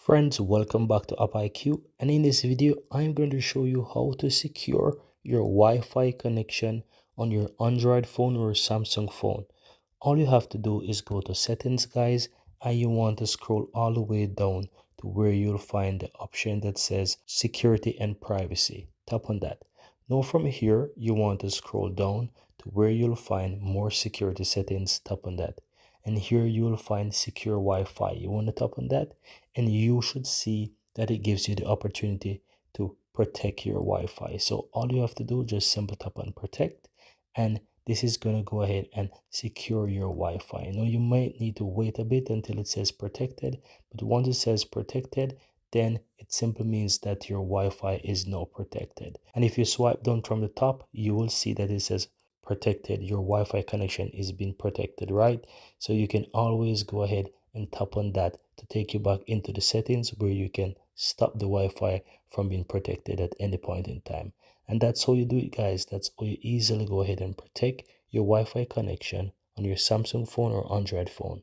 Friends, welcome back to AppIQ, and in this video I'm going to show you how to secure your Wi-Fi connection on your Android phone or Samsung phone. All you have to do is go to settings, guys, and you want to scroll all the way down to where you'll find the option that says security and privacy. Tap on that. Now from here you want to scroll down to where you'll find more security settings. Tap on that, and here you will find secure Wi-Fi. You want to tap on that, and you should see that it gives you the opportunity to protect your Wi-Fi. So all you have to do, just simply tap on protect, and this is going to go ahead and secure your Wi-Fi. Now you might need to wait a bit until it says protected, but once it says protected, then it simply means that your Wi-Fi is now protected. And if you swipe down from the top, you will see that it says protected. Your Wi-Fi connection is being protected, right? So you can always go ahead and tap on that to take you back into the settings where you can stop the Wi-Fi from being protected at any point in time. And that's how you do it, guys. That's how you easily go ahead and protect your Wi-Fi connection on your Samsung phone or Android phone.